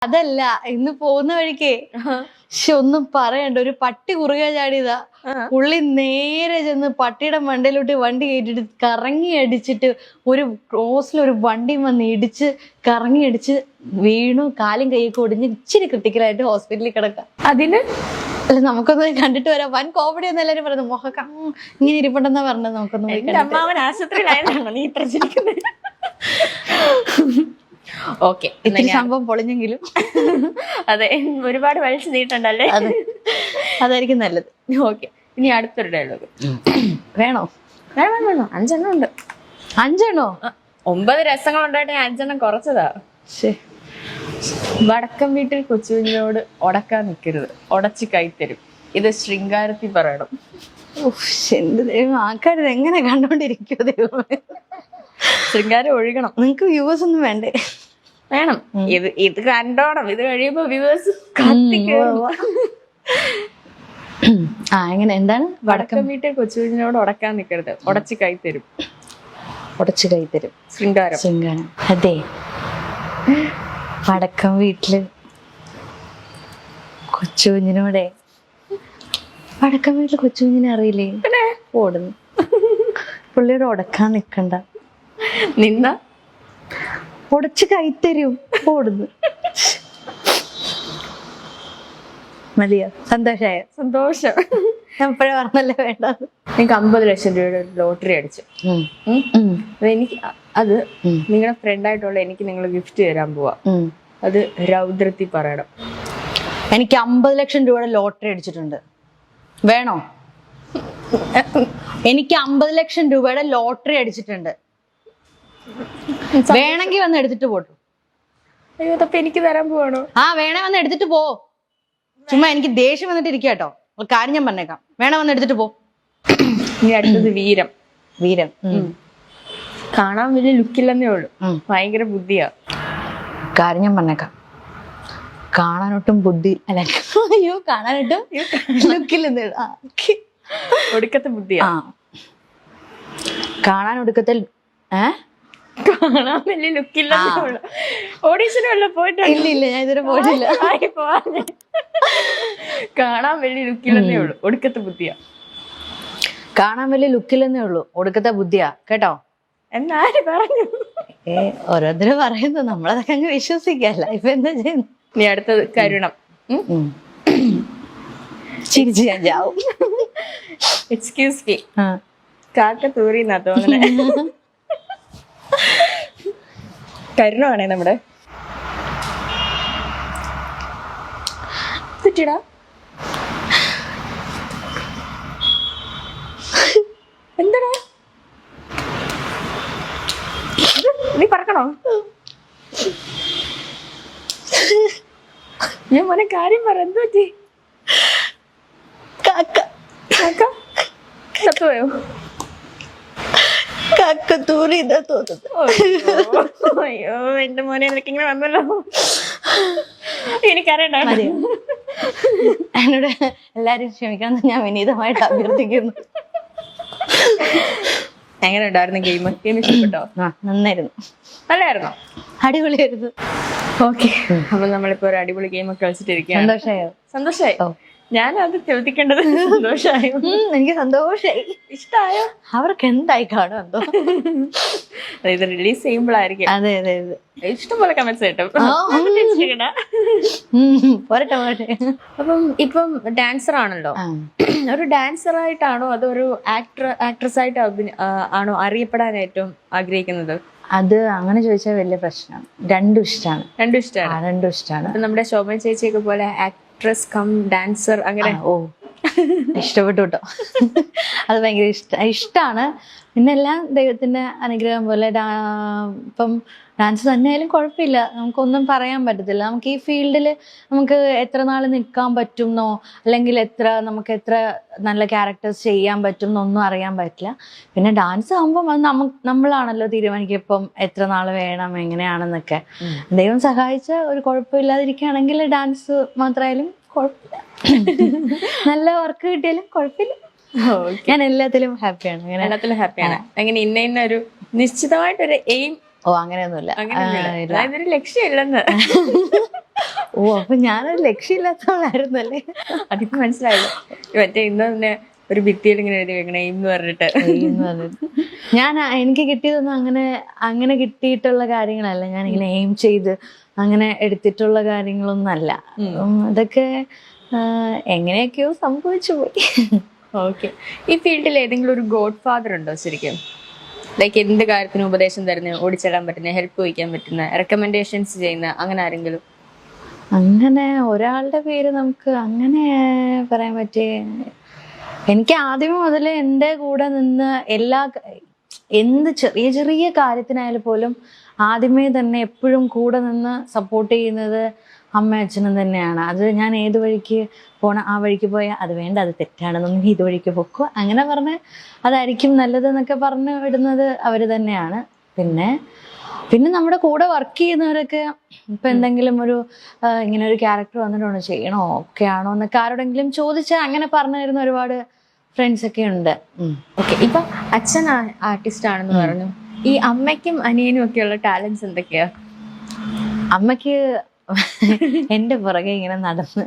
അതല്ല ഇന്ന് പോകുന്ന വഴിക്കേ പക്ഷെ ഒന്നും പറയണ്ട, ഒരു പട്ടി കുറുകെ ചാടിയതാ. പുള്ളി നേരെ ചെന്ന് പട്ടിയുടെ മണ്ടയിലോട്ട് വണ്ടി കയറ്റിട്ട് കറങ്ങി അടിച്ചിട്ട് ഒരു ക്രോസിലൊരു വണ്ടി വന്ന് ഇടിച്ച് കറങ്ങി അടിച്ച് വീണു. കാലും കൈയൊക്കെ ഒടിഞ്ഞ് ഇച്ചിരി ക്രിട്ടിക്കലായിട്ട് ഹോസ്പിറ്റലിൽ കിടക്കാം. അതിന് അല്ല നമുക്കൊന്ന് കണ്ടിട്ട് വരാം. വൻ കോമഡി എന്ന് എല്ലാരും പറയുന്നത്. മുഖക്ക ഇങ്ങനെ ഇരിപ്പുണ്ടെന്നാ പറഞ്ഞത്. നമുക്കൊന്ന് അമ്മാവൻ ആശുപത്രിയിലായതാണോ നീ ഇത്ര ചിരിക്കുന്നത്? ഓക്കെ, ഇത്തിരി സംഭവം പൊളിഞ്ഞെങ്കിലും അതെ, ഒരുപാട് വലിച്ചു നീട്ടണ്ടല്ലേ? അതെ, അതായിരിക്കും നല്ലത്. ഓക്കെ, ഇനി അടുത്തൊരു ഡയലോഗ് വേണോ? വേണം വേണം, 5 ഉണ്ട്. 5 9 രസങ്ങൾ ഉണ്ടായിട്ട് ഞാൻ 5 കുറച്ചതാ. വടക്കം വീട്ടിൽ കൊച്ചുകുഞ്ഞിനോട് ഉടക്കാൻ നിൽക്കരുത്, ഉടച്ച് കൈത്തരും. ഇത് ശൃംഗാരത്തി പറയണം. എന്ത് ദൈവം, ആൾക്കാർ എങ്ങനെ കണ്ടോണ്ടിരിക്കുവോ ദൈവമേ. ശൃംഗാരം ഒഴുകണം. നിങ്ങക്ക് വ്യൂവേഴ്സ് ഒന്നും വേണ്ടേ? വേണം. ഇത് കണ്ടോണം. ഇത് കഴിയുമ്പോ വ്യൂവേഴ്സ് എങ്ങനെ എന്താണ്? വടക്കം വീട്ടിൽ കൊച്ചുകുഞ്ഞിനോട് ഉടക്കാൻ നിൽക്കരുത്, ഉടച്ച് കൈത്തരും. ഉടച്ച് കൈത്തരും. ശൃംഗാരം. ശൃംഗാരം. അതെ, വടക്കം വീട്ടില് കൊച്ചുകുഞ്ഞിനോടെ, വടക്കം വീട്ടില് കൊച്ചുകുഞ്ഞിനെ അറിയില്ലേ? ഓടുന്നു. പുള്ളിയോട് ഉടക്കാൻ നിക്കണ്ട, നിന്ന ഉടച്ച് കൈത്തരും. ഓടുന്നു. മതിയോ? സന്തോഷായോ? സന്തോഷം. എപ്പോഴും പറഞ്ഞല്ലേ വേണ്ടത്. എനിക്ക് 50 ലക്ഷം രൂപയുടെ ലോട്ടറി അടിച്ചു. എനിക്ക് അത് നിങ്ങളുടെ ഫ്രണ്ടായിട്ടുള്ള എനിക്ക് നിങ്ങൾ ഗിഫ്റ്റ് തരാൻ പോവാ. അത് രൗദ്രത്തി പറയണം. എനിക്ക് 50 ലക്ഷം രൂപയുടെ ലോട്ടറി അടിച്ചിട്ടുണ്ട്. വേണോ? എനിക്ക് 50 ലക്ഷം രൂപയുടെ ലോട്ടറി അടിച്ചിട്ടുണ്ട്. വേണമെങ്കിൽ വന്ന് എടുത്തിട്ട് പോട്ടു. അയ്യോ, അതപ്പൊ എനിക്ക് തരാൻ പോവാണോ? വേണേ വന്ന് എടുത്തിട്ട് പോ. ചുമ്മാ എനിക്ക് ദേഷ്യം വന്നിട്ട് ഇരിക്കുക കേട്ടോ. ഒരു കാര്യം ഞാൻ പറഞ്ഞേക്കാം. വേണേ വന്ന് എടുത്തിട്ട് പോ. ഇനി അടുത്തത് വീരം. വീരം. കാണാൻ വലിയ ലുക്കില്ലെന്നേ ഉള്ളു, ഭയങ്കര ബുദ്ധിയാ. കാര്യം ഞാൻ പറഞ്ഞേക്കാം. കാണാനൊട്ടും ബുദ്ധി അല്ല, അയ്യോ കാണാനൊട്ടും ലുക്കില്ലെന്ന്. ഒടുക്കത്തെ ബുദ്ധിയാ. കാണാൻ ഒടുക്കത്തെ കാണാൻ വലിയ ലുക്കില്ലെന്നേ ഉള്ളു. ഓഡീഷന് വല്ല പോയിട്ട്? ഇല്ല, ഞാൻ ഇതുവരെ പോയിട്ടില്ല. കാണാൻ വലിയ ലുക്കില്ലെന്നേ ഉള്ളു, ഒടുക്കത്തെ ബുദ്ധിയാ. കാണാൻ വലിയ ലുക്കില്ലെന്നേ ഉള്ളു, ഒടുക്കത്തെ ബുദ്ധിയാ. കേട്ടോ? എന്നാര് പറഞ്ഞു? ഓരോരുത്തരും പറയുന്നു, നമ്മളതൊക്കെ അങ്ങ് വിശ്വസിക്കല്ല. ഇപ്പൊ എന്താ ചെയ്യുന്നു? നീ അടുത്തത് കരുണം. ചിരിച്ച് ഞാൻ ചാവും. എക്സ്ക്യൂസ് മീ, കാക്ക തൂറിന്നാ തോന്നുന്നത്. കരുണമാണേ നമ്മുടെ. തെറ്റിടാ. എന്താടാ നീ പറക്കണോ? ഞാൻ മോനെ കാര്യം പറ. എന്ത് പറ്റി? ചത്തുപോയോ? കക്കത്തൂറിന്നാ തോന്നുന്നത്. അയ്യോ എന്റെ മോനെ, നിനക്കിങ്ങനെ വന്നല്ലോ. എനിക്കറിയണ്ട. എന്നോട് എല്ലാരും ക്ഷമിക്കണം, ഞാൻ വിനീതമായിട്ട് അഭ്യർത്ഥിക്കുന്നു. എങ്ങനെ ഉണ്ടായിരുന്നു ഗെയിം? ഇഷ്ടപ്പെട്ടോ? നന്നായിരുന്നു. നല്ലായിരുന്നോ? അടിപൊളിയായിരുന്നു. ഓക്കെ, അപ്പൊ നമ്മളിപ്പോ ഒരു അടിപൊളി ഗെയിം ഒക്കെ കളിച്ചിട്ടിരിക്കുകയാണ്. സന്തോഷായോ? സന്തോഷായി. ഞാൻ അത് ചോദിക്കേണ്ടത്. സന്തോഷായോ? എനിക്ക് സന്തോഷായി. ഇഷ്ടായോ? അവർക്ക് എന്തായി കാണും എന്തോ. ഇത് റിലീസ് ചെയ്യുമ്പോഴായിരിക്കും. അതെ അതെ അതെ, ഇഷ്ടംപോലെ കമന്റ്സ് കിട്ടും. പോരട്ടെ പോരട്ടെ. അപ്പം ഇപ്പം ഡാൻസർ ആണല്ലോ. ഒരു ഡാൻസർ ആയിട്ടാണോ അതൊരു ആക്ട്രസ് ആയിട്ട് ആണോ അറിയപ്പെടാൻ ഏറ്റവും ആഗ്രഹിക്കുന്നത്? അത് അങ്ങനെ ചോദിച്ചാൽ വലിയ പ്രശ്നമാണ്. രണ്ടും ഇഷ്ടമാണ്. രണ്ടും ഇഷ്ടമാണ്. നമ്മുടെ ശോഭന ചേച്ചിയൊക്കെ പോലെ ആക്ട്രസ് കം ഡാൻസർ അങ്ങനെ. ഇഷ്ടപ്പെട്ടു കേട്ടോ. അത് ഭയങ്കര ഇഷ്ടമാണ്. പിന്നെ എല്ലാം ദൈവത്തിന്റെ അനുഗ്രഹം പോലെ. ഇപ്പം ഡാൻസ് തന്നെയായാലും കുഴപ്പമില്ല, നമുക്കൊന്നും പറയാൻ പറ്റത്തില്ല. നമുക്ക് ഈ ഫീൽഡിൽ നമുക്ക് എത്ര നാൾ നിൽക്കാൻ പറ്റുമെന്നോ അല്ലെങ്കിൽ നമുക്ക് എത്ര നല്ല ക്യാരക്ടേഴ്സ് ചെയ്യാൻ പറ്റും എന്നൊന്നും അറിയാൻ പറ്റില്ല. പിന്നെ ഡാൻസ് ആകുമ്പം അത് നമ്മളാണല്ലോ തീരുമാനിക്കുക ഇപ്പം എത്ര നാൾ വേണം എങ്ങനെയാണെന്നൊക്കെ. ദൈവം സഹായിച്ച ഒരു കുഴപ്പമില്ലാതിരിക്കുകയാണെങ്കിൽ ഡാൻസ് മാത്രമായാലും കുഴപ്പമില്ല. നല്ല വർക്ക് കിട്ടിയാലും കുഴപ്പമില്ല. ഞാൻ എല്ലാത്തിലും ഹാപ്പിയാണ്. എല്ലാത്തിലും ഹാപ്പിയാണ്. അങ്ങനെ ഇന്ന ഒരു നിശ്ചിതമായിട്ടൊരു എയിം ഓ അങ്ങനെയൊന്നുമില്ല. അങ്ങനെയൊന്നുമില്ല. അതൊരു ലക്ഷ്യമില്ലെന്ന്. ഓ അപ്പൊ ഞാനൊരു ലക്ഷ്യമില്ലാത്തവളായിരുന്നല്ലേ. അതിന് മനസ്സിലായില്ല. മറ്റേ ഇന്ന് തന്നെ ഒരു ഭിത്തിയിൽ ഇങ്ങനെ എഴുതി വെക്കണേ എന്ന് പറഞ്ഞിട്ട്. ഞാൻ എനിക്ക് കിട്ടിയതൊന്നും അങ്ങനെ കിട്ടിയിട്ടുള്ള കാര്യങ്ങളല്ല. ഞാൻ ഇങ്ങനെ എയിം ചെയ്ത് അങ്ങനെ എടുത്തിട്ടുള്ള കാര്യങ്ങളൊന്നും അല്ല. അതൊക്കെ എങ്ങനെയൊക്കെയോ സംഭവിച്ചു പോയി. ഓക്കെ. ഈ ഫീൽഡിൽ ഏതെങ്കിലും ഒരു ഗോഡ് ഫാദർ ഉണ്ടോ ശരിക്കും? ലൈക്ക് എന്ത് കാര്യത്തിനും ഉപദേശം തരുന്ന, ഓടിച്ചെല്ലാൻ പറ്റുന്ന, ഹെൽപ്പ് ചോദിക്കാൻ പറ്റുന്ന, റെക്കമെൻഡേഷൻസ് ചെയ്യുന്ന അങ്ങനെ ആരെങ്കിലും? അങ്ങനെ ഒരാളുടെ പേര് നമുക്ക് അങ്ങനെ പറയാൻ പറ്റിയ, എനിക്ക് ആദ്യമേ മുതലേ എൻ്റെ കൂടെ നിന്ന് എന്ത് ചെറിയ ചെറിയ കാര്യത്തിനായാലും പോലും ആദ്യമേ തന്നെ എപ്പോഴും കൂടെ നിന്ന് സപ്പോർട്ട് ചെയ്യുന്നത് അമ്മ അച്ഛനും തന്നെയാണ്. അത് ഞാൻ ഏത് വഴിക്ക് പോണം, ആ വഴിക്ക് പോയാൽ അത് വേണ്ട, അത് തെറ്റാണെന്നൊന്നും ഇത് വഴിക്ക് പൊക്കോ അങ്ങനെ പറഞ്ഞ് അതായിരിക്കും നല്ലതെന്നൊക്കെ പറഞ്ഞു വിടുന്നത് അവർ തന്നെയാണ്. പിന്നെ നമ്മുടെ കൂടെ വർക്ക് ചെയ്യുന്നവരൊക്കെ ഇപ്പം എന്തെങ്കിലും ഇങ്ങനെ ഒരു ക്യാരക്ടർ വന്നിട്ടുണ്ടോ, ചെയ്യണോ, ഒക്കെ ആണോ എന്നൊക്കെ ആരോടെങ്കിലും ചോദിച്ചാൽ അങ്ങനെ പറഞ്ഞു തരുന്ന ഒരുപാട് ഫ്രണ്ട്സ് ഒക്കെ ഉണ്ട്. ഓക്കെ. ഇപ്പൊ അച്ഛൻ ആർട്ടിസ്റ്റ് ആണെന്ന് പറഞ്ഞു. ഈ അമ്മയ്ക്കും അനിയനും ഒക്കെയുള്ള ടാലൻസ് എന്തൊക്കെയാ? അമ്മയ്ക്ക് എൻ്റെ പുറകെ ഇങ്ങനെ നടന്ന്